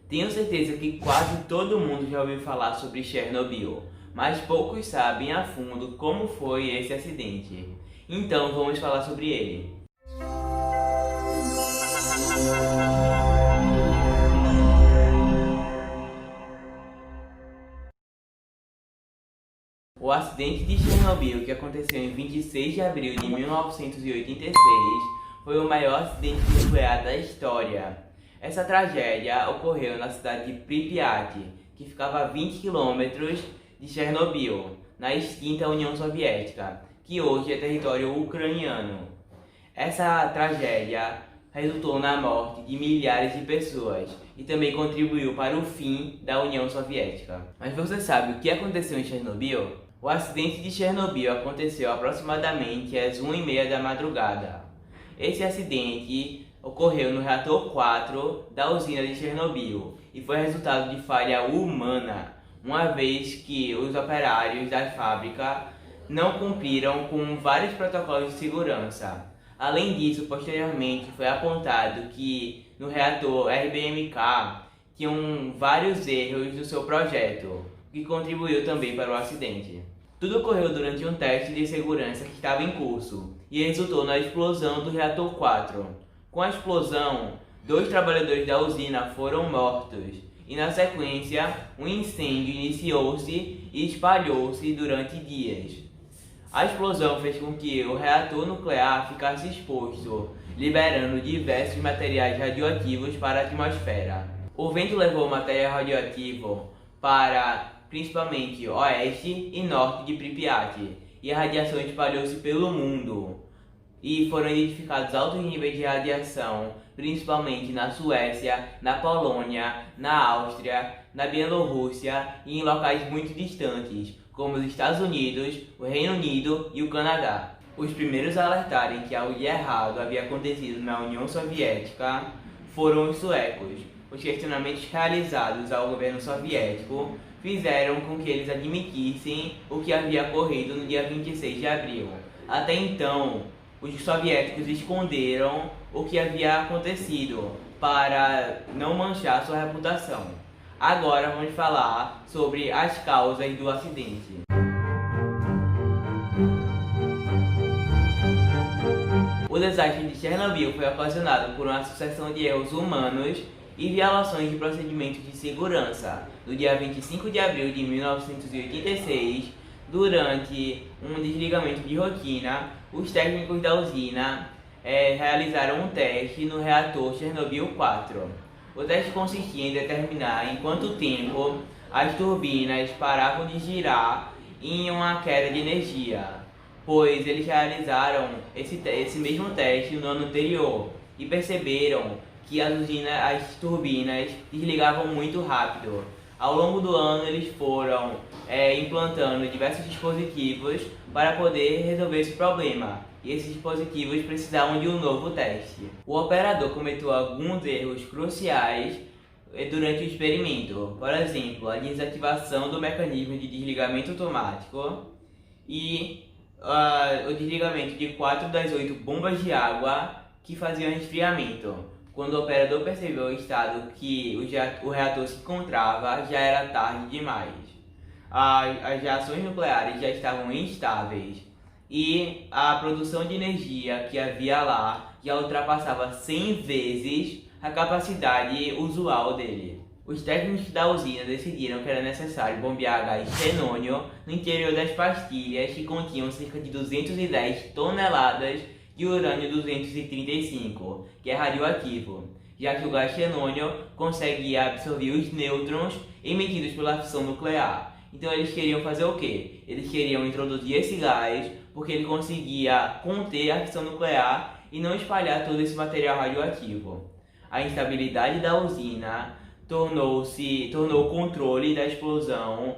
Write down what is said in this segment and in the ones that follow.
Tenho certeza que quase todo mundo já ouviu falar sobre Chernobyl, mas poucos sabem a fundo como foi esse acidente. Então vamos falar sobre ele. O acidente de Chernobyl, que aconteceu em 26 de abril de 1986, foi o maior acidente nuclear da história. Essa tragédia ocorreu na cidade de Pripyat, que ficava a 20 quilômetros de Chernobyl, na extinta União Soviética, que hoje é território ucraniano. Essa tragédia resultou na morte de milhares de pessoas e também contribuiu para o fim da União Soviética. Mas você sabe o que aconteceu em Chernobyl? O acidente de Chernobyl aconteceu aproximadamente às 1h30 da madrugada. Esse acidente ocorreu no reator 4 da usina de Chernobyl e foi resultado de falha humana, uma vez que os operários da fábrica não cumpriram com vários protocolos de segurança. Além disso, posteriormente foi apontado que no reator RBMK tinham vários erros do seu projeto, o que contribuiu também para o acidente. Tudo ocorreu durante um teste de segurança que estava em curso e resultou na explosão do reator 4. Com a explosão, 2 trabalhadores da usina foram mortos e, na sequência, um incêndio iniciou-se e espalhou-se durante dias. A explosão fez com que o reator nuclear ficasse exposto, liberando diversos materiais radioativos para a atmosfera. O vento levou o material radioativo para principalmente oeste e norte de Pripyat, e a radiação espalhou-se pelo mundo. E foram identificados altos níveis de radiação, principalmente na Suécia, na Polônia, na Áustria, na Bielorrússia e em locais muito distantes, como os Estados Unidos, o Reino Unido e o Canadá. Os primeiros a alertarem que algo de errado havia acontecido na União Soviética foram os suecos. Os questionamentos realizados ao governo soviético fizeram com que eles admitissem o que havia ocorrido no dia 26 de abril. Até então, os soviéticos esconderam o que havia acontecido para não manchar sua reputação. Agora vamos falar sobre as causas do acidente. O desastre de Chernobyl foi ocasionado por uma sucessão de erros humanos e violações de procedimentos de segurança. No dia 25 de abril de 1986, durante um desligamento de rotina, os técnicos da usina realizaram um teste no reator Chernobyl 4. O teste consistia em determinar em quanto tempo as turbinas paravam de girar em uma queda de energia, pois eles realizaram esse mesmo teste no ano anterior e perceberam que as turbinas desligavam muito rápido. Ao longo do ano eles foram implantando diversos dispositivos para poder resolver esse problema, e esses dispositivos precisavam de um novo teste. O operador cometeu alguns erros cruciais durante o experimento, por exemplo, a desativação do mecanismo de desligamento automático e o desligamento de 4 das 8 bombas de água que faziam resfriamento. Quando o operador percebeu o estado que o reator se encontrava, já era tarde demais. As reações nucleares já estavam instáveis e a produção de energia que havia lá já ultrapassava 100 vezes a capacidade usual dele. Os técnicos da usina decidiram que era necessário bombear gás xenônio no interior das pastilhas que continham cerca de 210 toneladas de urânio 235, que é radioativo, já que o gás xenônio consegue absorver os nêutrons emitidos pela fissão nuclear. Então eles queriam fazer o quê? Eles queriam introduzir esse gás porque ele conseguia conter a fissão nuclear e não espalhar todo esse material radioativo. A instabilidade da usina tornou o controle da explosão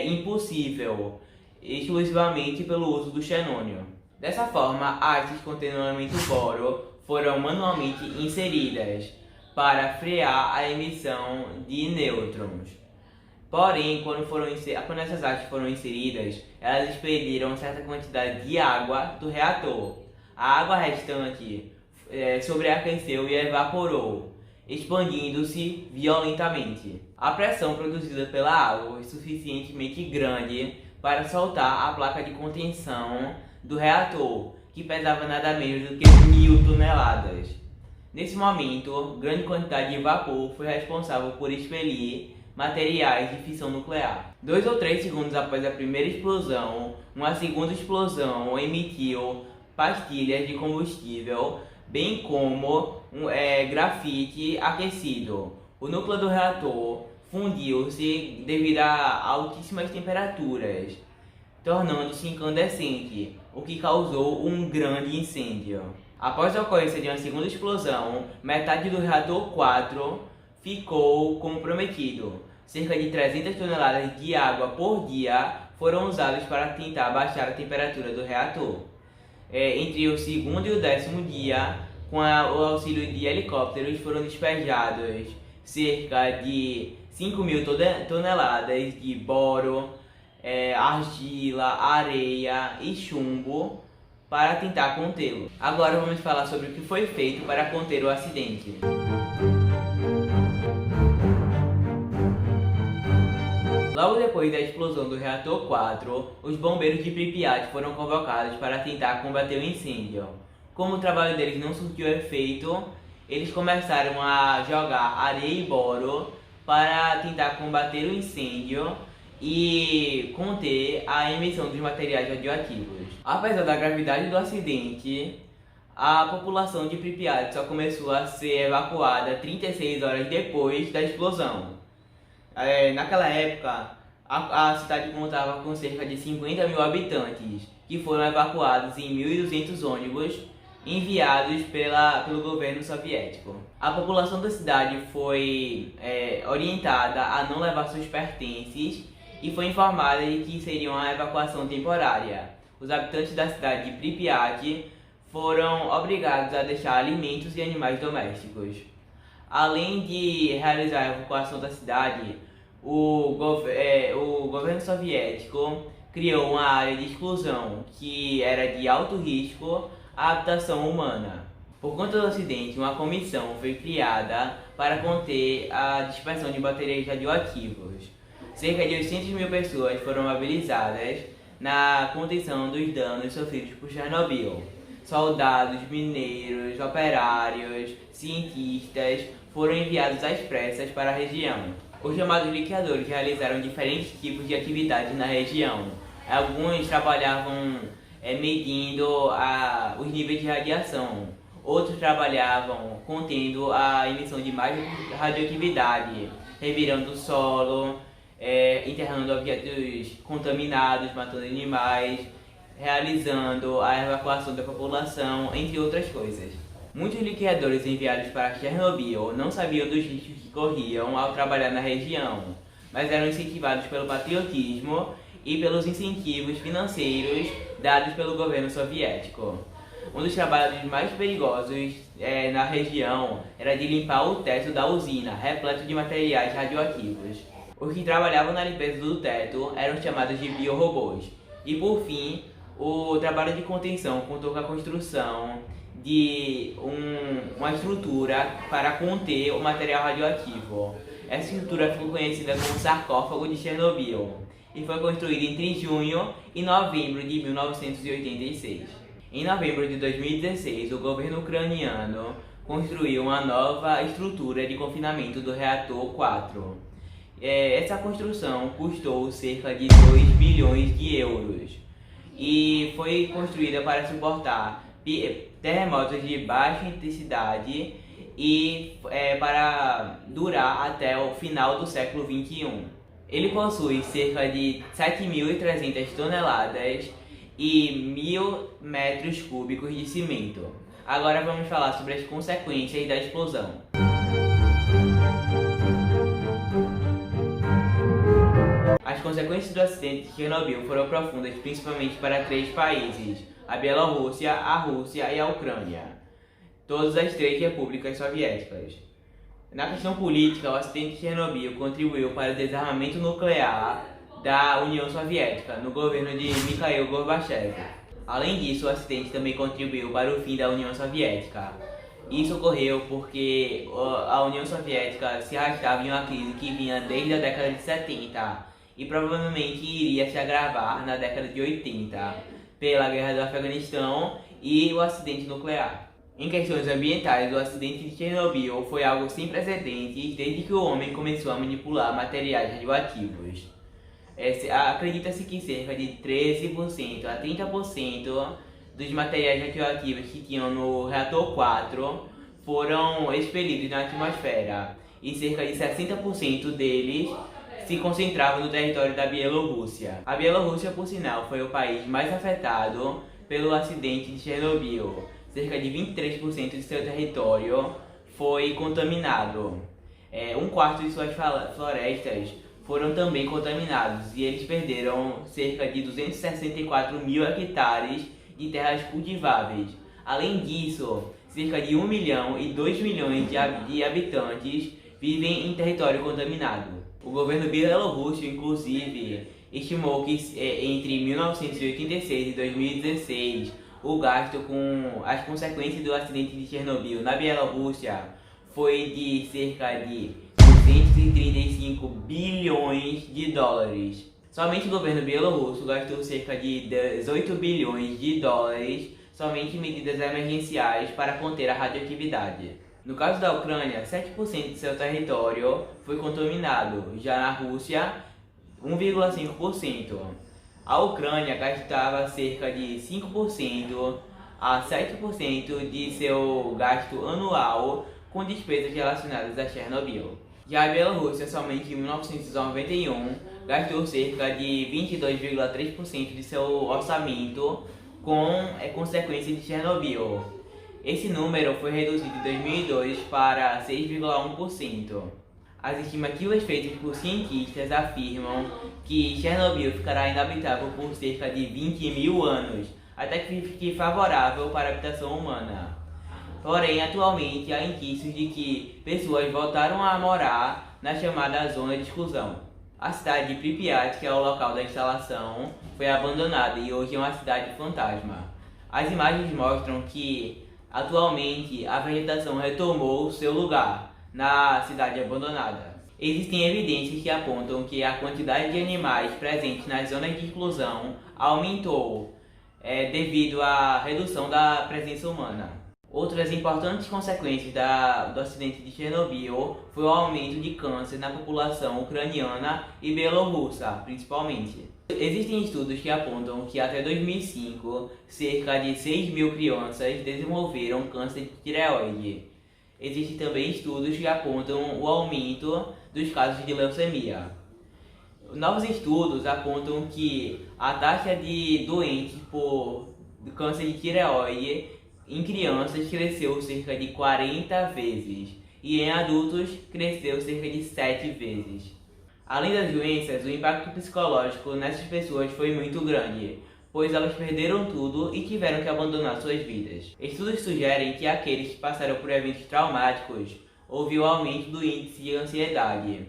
impossível, exclusivamente pelo uso do xenônio. Dessa forma, hastes contendo o elemento boro foram manualmente inseridas para frear a emissão de nêutrons. Porém, quando essas hastes foram inseridas, elas expeliram certa quantidade de água do reator. A água restante sobreaqueceu e evaporou. expandindo-se violentamente. A pressão produzida pela água foi suficientemente grande para soltar a placa de contenção do reator, que pesava nada menos do que 1.000 toneladas. Nesse momento, grande quantidade de vapor foi responsável por expelir materiais de fissão nuclear. 2 ou 3 segundos após a primeira explosão, uma segunda explosão emitiu pastilhas de combustível, bem como grafite aquecido. O núcleo do reator fundiu-se devido a altíssimas temperaturas, tornando-se incandescente, o que causou um grande incêndio. Após a ocorrência de uma segunda explosão, metade do reator 4 ficou comprometido. Cerca de 300 toneladas de água por dia foram usadas para tentar baixar a temperatura do reator. Entre o segundo e o 10º dia, com o auxílio de helicópteros, foram despejados cerca de 5.000 toneladas de boro, argila, areia e chumbo para tentar contê-lo. Agora vamos falar sobre o que foi feito para conter o acidente. Logo depois da explosão do reator 4, os bombeiros de Pripyat foram convocados para tentar combater o incêndio. Como o trabalho deles não surtiu efeito, eles começaram a jogar areia e boro para tentar combater o incêndio e conter a emissão dos materiais radioativos. Apesar da gravidade do acidente, a população de Pripyat só começou a ser evacuada 36 horas depois da explosão. Naquela época, a cidade contava com cerca de 50.000 habitantes, que foram evacuados em 1.200 ônibus enviados pelo governo soviético. A população da cidade foi orientada a não levar seus pertences e foi informada de que seria uma evacuação temporária. Os habitantes da cidade de Pripyat foram obrigados a deixar alimentos e animais domésticos. Além de realizar a evacuação da cidade, o governo soviético criou uma área de exclusão que era de alto risco à habitação humana. Por conta do acidente, uma comissão foi criada para conter a dispersão de materiais radioativos. Cerca de 800.000 pessoas foram mobilizadas na contenção dos danos sofridos por Chernobyl. Soldados, mineiros, operários, cientistas foram enviados às pressas para a região. Os chamados liquiadores realizaram diferentes tipos de atividades na região. Alguns trabalhavam medindo os níveis de radiação. Outros trabalhavam contendo a emissão de mais radioatividade, revirando o solo, enterrando objetos contaminados, matando animais, realizando a evacuação da população, entre outras coisas. Muitos liquiadores enviados para Chernobyl não sabiam dos riscos que corriam ao trabalhar na região, mas eram incentivados pelo patriotismo e pelos incentivos financeiros dados pelo governo soviético. Um dos trabalhos mais perigosos na região era de limpar o teto da usina, repleto de materiais radioativos. Os que trabalhavam na limpeza do teto eram chamados de biorobôs. E por fim, o trabalho de contenção contou com a construção de uma estrutura para conter o material radioativo. Essa estrutura ficou conhecida como sarcófago de Chernobyl e foi construída entre junho e novembro de 1986. Em novembro de 2016, o governo ucraniano construiu uma nova estrutura de confinamento do reator 4. Essa construção custou cerca de 2 bilhões de euros e foi construída para suportar terremotos de baixa intensidade e para durar até o final do século XXI. Ele possui cerca de 7.300 toneladas e 1.000 metros cúbicos de cimento. Agora vamos falar sobre as consequências da explosão. As consequências do acidente de Chernobyl foram profundas, principalmente para 3 países: a Bielorrússia, a Rússia e a Ucrânia, todas as 3 repúblicas soviéticas. Na questão política, o acidente de Chernobyl contribuiu para o desarmamento nuclear da União Soviética, no governo de Mikhail Gorbachev. Além disso, o acidente também contribuiu para o fim da União Soviética. Isso ocorreu porque a União Soviética se arrastava em uma crise que vinha desde a década de 70 e provavelmente iria se agravar na década de 80 pela guerra do Afeganistão e o acidente nuclear. Em questões ambientais, o acidente de Chernobyl foi algo sem precedentes desde que o homem começou a manipular materiais radioativos. Acredita-se que cerca de 13% a 30% dos materiais radioativos que tinham no reator 4 foram expelidos na atmosfera e cerca de 60% deles se concentravam no território da Bielorrússia. A Bielorrússia, por sinal, foi o país mais afetado pelo acidente de Chernobyl. Cerca de 23% de seu território foi contaminado. Um quarto de suas florestas foram também contaminados e eles perderam cerca de 264 mil hectares de terras cultiváveis. Além disso, cerca de 1 milhão e 2 milhões de habitantes vivem em território contaminado. O governo bielorrusso, inclusive, estimou que entre 1986 e 2016, o gasto com as consequências do acidente de Chernobyl na Bielorrússia foi de cerca de 235 bilhões de dólares. Somente o governo bielorrusso gastou cerca de 18 bilhões de dólares somente em medidas emergenciais para conter a radioatividade. No caso da Ucrânia, 7% de seu território foi contaminado, já na Rússia, 1,5%. A Ucrânia gastava cerca de 5% a 7% de seu gasto anual com despesas relacionadas a Chernobyl. Já a Bielorrússia, somente em 1991, gastou cerca de 22,3% de seu orçamento com consequência de Chernobyl. Esse número foi reduzido em 2002 para 6,1%. As estimativas feitas por cientistas afirmam que Chernobyl ficará inabitável por cerca de 20 mil anos, até que fique favorável para a habitação humana. Porém, atualmente há indícios de que pessoas voltaram a morar na chamada zona de exclusão. A cidade de Pripyat, que é o local da instalação, foi abandonada e hoje é uma cidade fantasma. As imagens mostram que, atualmente, a vegetação retomou seu lugar na cidade abandonada. Existem evidências que apontam que a quantidade de animais presentes nas zonas de exclusão aumentou devido à redução da presença humana. Outras importantes consequências do acidente de Chernobyl foi o aumento de câncer na população ucraniana e bielorrussa, principalmente. Existem estudos que apontam que até 2005, cerca de 6 mil crianças desenvolveram câncer de tireoide. Existem também estudos que apontam o aumento dos casos de leucemia. Novos estudos apontam que a taxa de doentes por câncer de tireoide em crianças cresceu cerca de 40 vezes e em adultos cresceu cerca de 7 vezes. Além das doenças, o impacto psicológico nessas pessoas foi muito grande, pois elas perderam tudo e tiveram que abandonar suas vidas. Estudos sugerem que aqueles que passaram por eventos traumáticos houve o aumento do índice de ansiedade.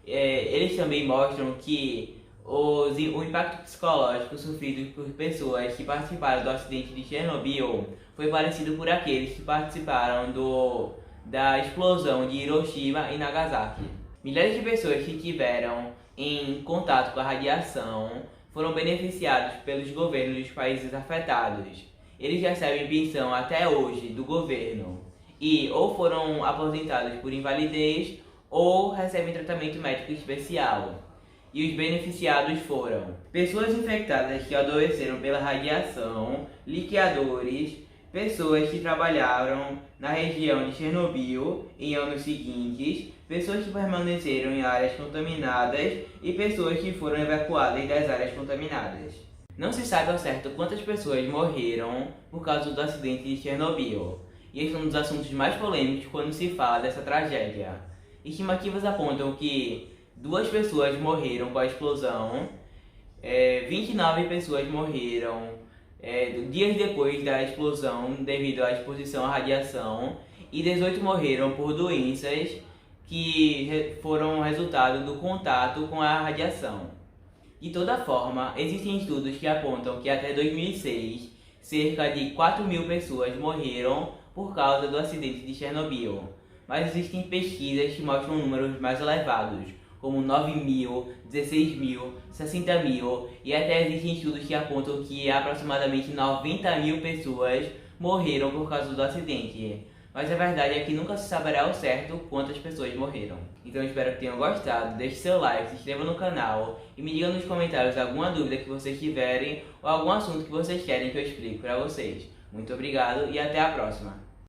Eles também mostram que o impacto psicológico sofrido por pessoas que participaram do acidente de Chernobyl foi parecido por aqueles que participaram da explosão de Hiroshima e Nagasaki. Milhares de pessoas que tiveram em contato com a radiação foram beneficiados pelos governos dos países afetados. Eles recebem pensão até hoje do governo e ou foram aposentados por invalidez ou recebem tratamento médico especial. E os beneficiados foram pessoas infectadas que adoeceram pela radiação, liquiadores, pessoas que trabalharam na região de Chernobyl em anos seguintes, pessoas que permaneceram em áreas contaminadas e pessoas que foram evacuadas das áreas contaminadas. Não se sabe ao certo quantas pessoas morreram por causa do acidente de Chernobyl, e esse é um dos assuntos mais polêmicos quando se fala dessa tragédia. Estimativas apontam que 2 pessoas morreram com a explosão, 29 pessoas morreram dias depois da explosão devido à exposição à radiação e 18 morreram por doenças que foram resultado do contato com a radiação. De toda forma, existem estudos que apontam que até 2006, cerca de 4 mil pessoas morreram por causa do acidente de Chernobyl. Mas existem pesquisas que mostram números mais elevados, como 9.000, 16.000, 60.000, e até existem estudos que apontam que aproximadamente 90.000 pessoas morreram por causa do acidente. Mas a verdade é que nunca se saberá ao certo quantas pessoas morreram. Então eu espero que tenham gostado, deixe seu like, se inscreva no canal e me diga nos comentários alguma dúvida que vocês tiverem ou algum assunto que vocês querem que eu explique para vocês. Muito obrigado e até a próxima!